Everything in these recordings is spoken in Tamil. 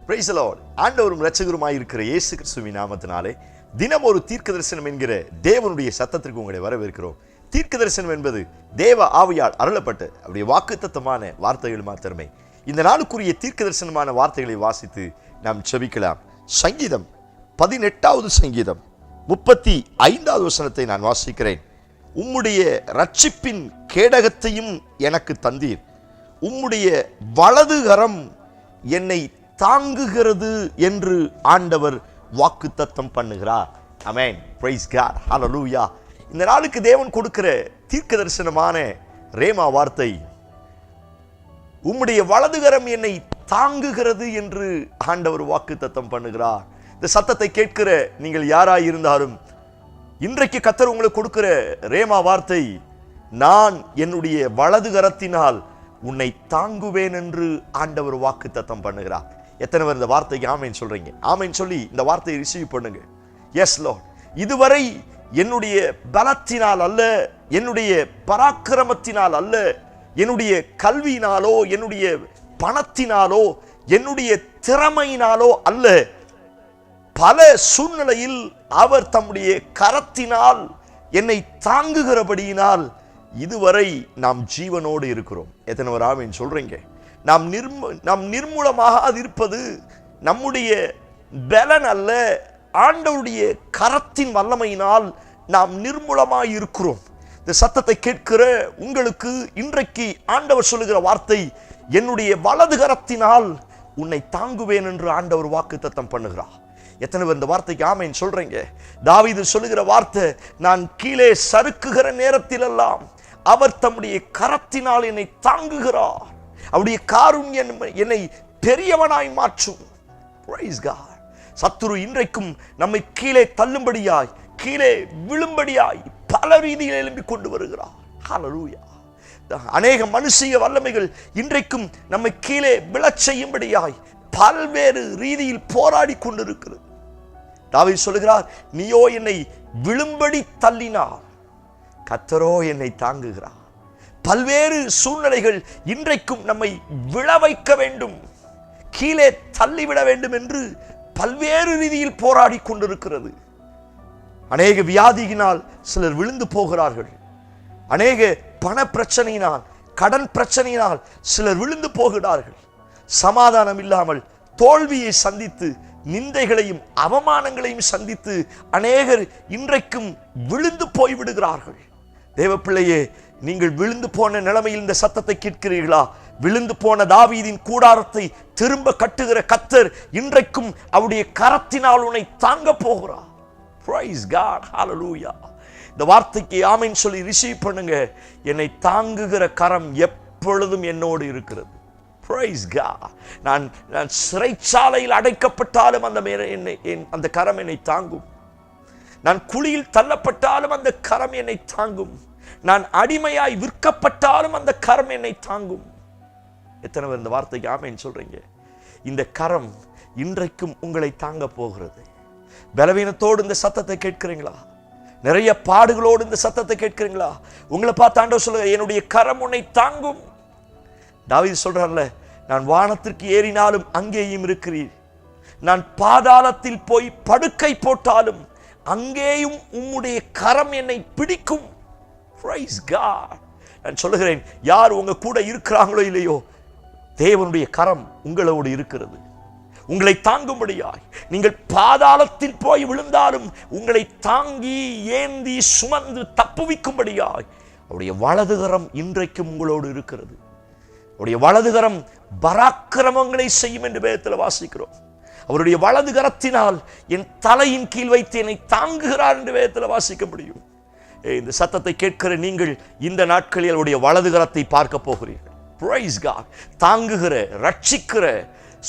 Price the Lord. ஆண்டவரும் இரட்சகருமாய் இருக்கிற இயேசு கிறிஸ்துவின் நாமத்தினாலே தினம் ஒரு தீர்க்க தரிசனம் என்கிற தேவனுடைய சத்தத்திற்கு உங்களை வரவேற்கிறோம். தீர்க்க தரிசனம் என்பது தேவ ஆவியால் அருளப்பட்ட அவருடைய வாக்குத்தத்தமான வார்த்தைகள் மாத்திரமே. இந்த நாளுக்குரிய தீர்க்க தரிசனமான வார்த்தைகளை வாசித்து நாம் செபிக்கலாம். சங்கீதம் 18வது சங்கீதம் 35வது வசனத்தை நான் வாசிக்கிறேன். உம்முடைய இரட்சிப்பின் கேடகத்தையும் எனக்கு தந்தீர், உம்முடைய வலது கரம் என்னை தாங்குகிறது என்று ஆண்டவர் வாக்குத்தத்தம் பண்ணுகிறார். ஆமென். Praise God. ஹல்லேலூயா. இந்த நாளுக்கு தேவன் கொடுக்கிற தீர்க்க தரிசனமான ரேமா வார்த்தை, உம்முடைய வலதுகரம் என்னை தாங்குகிறது என்று ஆண்டவர் வாக்குத்தத்தம் பண்ணுகிறார். இந்த சத்தத்தை கேட்கிற நீங்கள் யாராய் இருந்தாலும் இன்றைக்கு கர்த்தர் உங்களுக்கு கொடுக்கிற ரேமா வார்த்தை, நான் என்னுடைய வலதுகரத்தினால் உன்னை தாங்குவேன் என்று ஆண்டவர் வாக்குத்தத்தம் பண்ணுகிறார். எத்தனை பேர் இந்த வார்த்தைக்கு ஆமென் சொல்றீங்க? ஆமென் சொல்லி இந்த வார்த்தையை ரிசீவ் பண்ணுங்க. Yes Lord. இதுவரை என்னுடைய பலத்தினால் அல்ல, என்னுடைய பராக்கிரமத்தினால் அல்ல, என்னுடைய கல்வியினாலோ என்னுடைய பணத்தினாலோ என்னுடைய திறமையினாலோ அல்ல, பல சூழ்நிலையில் அவர் தம்முடைய கரத்தினால் என்னை தாங்குகிறபடியினால் இதுவரை நாம் ஜீவனோடு இருக்கிறோம். எத்தனை பேர் ஆமென் சொல்றீங்க? நாம் நிர்மூலமாக இருப்பது நம்முடைய பலன் அல்ல, ஆண்டவருடைய கரத்தின் வல்லமையினால் நாம் நிர்மூலமாய் இருக்கிறோம். இந்த சத்தத்தை கேட்கிற உங்களுக்கு இன்றைக்கு ஆண்டவர் சொல்லுகிற வார்த்தை, என்னுடைய வலது கரத்தினால் உன்னை தாங்குவேன் என்று ஆண்டவர் வாக்குத்தத்தம் பண்ணுகிறார். எத்தனை பேர் இந்த வார்த்தைக்கு ஆமென் சொல்றீங்க? தாவீது சொல்லுகிற வார்த்தை, நான் கீழே சறுக்குகிற நேரத்தில் எல்லாம் அவர் தம்முடைய கரத்தினால் என்னை தாங்குகிறார், அவருடைய காருண்யம் என்னை பெரியவனாய் மாற்றும். Praise God. சத்துரு இன்றைக்கும் நம்மை கீழே தள்ளும்படியாய், கீழே விழும்படியாய் பல ரீதியில் எழும்பி கொண்டு வருகிறார். ஹல்லேலூயா. அநேக மனுஷிய வல்லமைகள் இன்றைக்கும் நம்மை கீழே விழச் செய்யும்படியாய் பல்வேறு ரீதியில் போராடி கொண்டிருக்கிறது. தாவீது சொல்லுகிறார், நீயோ என்னை விழும்படி தள்ளினார், கர்த்தரோ என்னை தாங்குகிறார். பல்வேறு சூழ்நிலைகள் இன்றைக்கும் நம்மை விழ வைக்க வேண்டும், கீழே தள்ளிவிட வேண்டும் என்று பல்வேறு ரீதியில் போராடி கொண்டிருக்கிறது. அநேக வியாதியினால் சிலர் விழுந்து போகிறார்கள், அநேக பண பிரச்சனையினால், கடன் பிரச்சனையினால் சிலர் விழுந்து போகிறார்கள். சமாதானம் இல்லாமல் தோல்வியை சந்தித்து நிந்தைகளையும் அவமானங்களையும் சந்தித்து அநேகர் இன்றைக்கும் விழுந்து போய்விடுகிறார்கள். தேவ பிள்ளையே, நீங்கள் விழுந்து போன நிலைமையில் இந்த சத்தத்தை கேட்கிறீர்களா? விழுந்து போன தாவீதின் கூடாரத்தை திரும்ப கட்டுகிற கர்த்தர் இன்றைக்கும் அவருடைய கரத்தினால் உன்னை தாங்க போகிறார். Praise God. ஹல்லேலூயா. இந்த வார்த்தைக்கு ஆமென் சொல்லி ரிசீவ் பண்ணுங்க. என்னை தாங்குகிற கரம் எப்பொழுதும் என்னோடு இருக்கிறது. Praise God. நான் சிறைச்சாலையில் அடைக்கப்பட்டாலும் அந்த கரம் என்னை தாங்கும். நான் குழியில் தள்ளப்பட்டாலும் அந்த கரம் என்னை தாங்கும். நான் அடிமையாய் விற்கப்பட்டாலும் அந்த கரம் என்னை தாங்கும். எத்தனை பேர் இந்த வார்த்தைக்கு ஆமென் சொல்றீங்க? இந்த கரம் இன்றைக்கும் உங்களை தாங்க போகிறது. பலவீனத்தோடு இந்த சத்தத்தை கேட்கிறீங்களா? நிறைய பாடுகளோடு இந்த சத்தத்தை கேட்கிறீங்களா? உங்களை பார்த்து ஆண்டவர் சொல்லுங்க, என்னுடைய கரம் உன்னை தாங்கும். தாவீது சொல்றார்ல, நான் வானத்திற்கு ஏறினாலும் அங்கேயும் இருக்கிறீர், நான் பாதாளத்தில் போய் படுக்கை போட்டாலும் அங்கேயும் உம்முடைய கரம் என்னை பிடிக்கும். Praise God. நான் சொல்லுகிறேன், யார் உங்க கூட இருக்கிறாங்களோ இல்லையோ, தேவனுடைய கரம் உங்களோடு இருக்கிறது, உங்களை தாங்கும்படியாய். நீங்கள் பாதாளத்தில் போய் விழுந்தாலும் உங்களை தாங்கி ஏந்தி சுமந்து தப்புவிக்கும்படியாய் அவருடைய வலதுகரம் இன்றைக்கும் உங்களோடு இருக்கிறது. அவருடைய வலதுகரம் பராக்கிரமங்களை செய்யும் என்று வேதத்தில் வாசிக்கிறோம். அவருடைய வலது கரத்தினால் என் தலையின் கீழ் வைத்து என்னை தாங்குகிறார் என்று வேதத்தில் வாசிக்க முடியும். இந்த சத்தத்தை கேட்கிற நீங்கள் இந்த நாட்களில் அவருடைய வலது கரத்தை பார்க்க போகிறீர்கள். Price God. தாங்குகிற, ரட்சிக்கிற,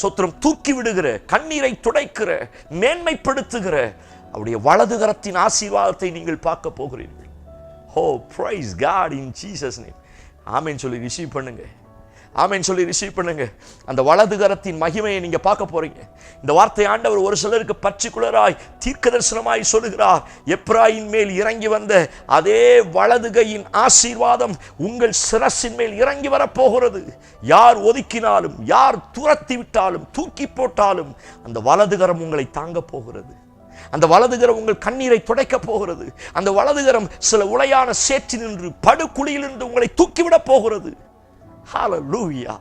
சொத்திரம் தூக்கி விடுகிற, கண்ணீரை துடைக்கிற, மேன்மைப்படுத்துகிற அவருடைய வலது கரத்தின் ஆசீர்வாதத்தை நீங்கள் பார்க்க போகிறீர்கள். Oh praise God in Jesus name. ஆமென் சொல்லி ரிசீவ் பண்ணுங்க. ஆமென் சொல்லி ரிசீவ் பண்ணுங்க. அந்த வலதுகரத்தின் மகிமையை நீங்க பார்க்க போறீங்க. இந்த வார்த்தை ஆண்டவர் ஒரு சிலருக்கு பர்டிகுலராய் தீர்க்க தரிசனமாய் சொல்லுகிறார். எப்ராயிம் மேல் இறங்கி வந்த அதே வலதுகையின் ஆசீர்வாதம் உங்கள் சிரசின் மேல் இறங்கி வரப்போகிறது. யார் ஒதுக்கினாலும், யார் துரத்தி விட்டாலும், தூக்கி போட்டாலும் அந்த வலதுகரம் உங்களை தாங்க போகிறது. அந்த வலதுகரம் உங்கள் கண்ணீரை துடைக்க போகிறது. அந்த வலதுகரம் சில உளையான சேற்றில் நின்று, படுகுழியிலிருந்து உங்களை தூக்கிவிட போகிறது. ஹல்லேலூயா.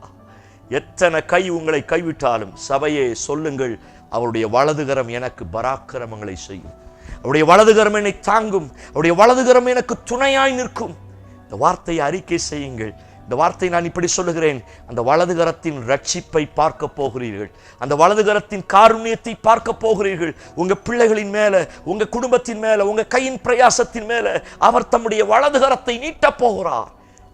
எத்தனை கை உங்களை கைவிட்டாலும் சபையே சொல்லுங்கள், அவருடைய வலதுகரம் எனக்கு பராக்கிரமங்களை செய்யும். அவருடைய வலதுகரம் என்னை தாங்கும். அவருடைய வலதுகரம் எனக்கு துணையாய் நிற்கும். இந்த வார்த்தையை அறிக்கை செய்யுங்கள். இந்த வார்த்தை நான் இப்படி சொல்லுகிறேன், அந்த வலதுகரத்தின் ரட்சிப்பை பார்க்க போகிறீர்கள். அந்த வலதுகரத்தின் காருண்யத்தை பார்க்க போகிறீர்கள். உங்க பிள்ளைகளின் மேல, உங்க குடும்பத்தின் மேல, உங்க கையின் பிரயாசத்தின் மேல அவர் தம்முடைய வலதுகரத்தை நீட்டப் போகிறார்.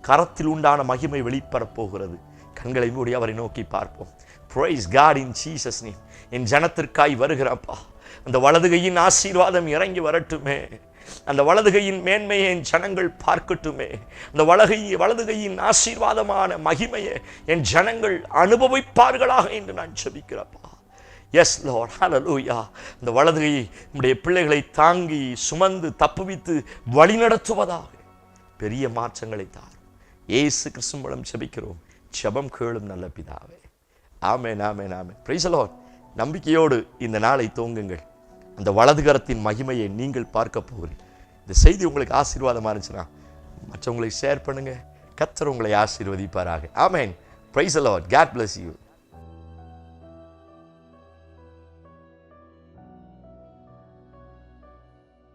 கரத்தில் உண்டான மகிமை வெளிப்படப் போகிறது. கண்களை மூடி அவரை நோக்கி பார்ப்போம். Praise God in Jesus name. என் ஜனத்திற்காய் வருகிறப்பா, அந்த வலதுகையின் ஆசீர்வாதம் இறங்கி வரட்டுமே. அந்த வலதுகையின் மேன்மையை என் ஜனங்கள் பார்க்கட்டுமே. அந்த வலதுகையின் ஆசீர்வாதமான மகிமையை என் ஜனங்கள் அனுபவிப்பார்களாக என்று நான் ஜெபிக்கிறப்பா. எஸ் லார்ட், ஹல்லேலூயா. இந்த வலதுகையை நம்முடைய பிள்ளைகளை தாங்கி சுமந்து தப்புவித்து வழிநடத்துவதாக பெரிய மாற்றங்களை தாரும். இயேசு கிறிஸ்து மூலம் ஜெபிக்கிறோம். ஜெபம் கேளும் நல்ல பிதாவே. ஆமென், ஆமென், ஆமென். Praise the Lord. நம்பிக்கையோடு இந்த நாளை துவங்குங்கள். அந்த வலதுகரத்தின் மகிமையை நீங்கள் பார்க்க போகிறீர்கள். இந்த செய்தி உங்களுக்கு ஆசீர்வாதமா இருந்துச்சுன்னா மற்றவங்களை ஷேர் பண்ணுங்க. கர்த்தர் உங்களை ஆசீர்வதிப்பாராக. ஆமென். Praise the Lord. God bless you.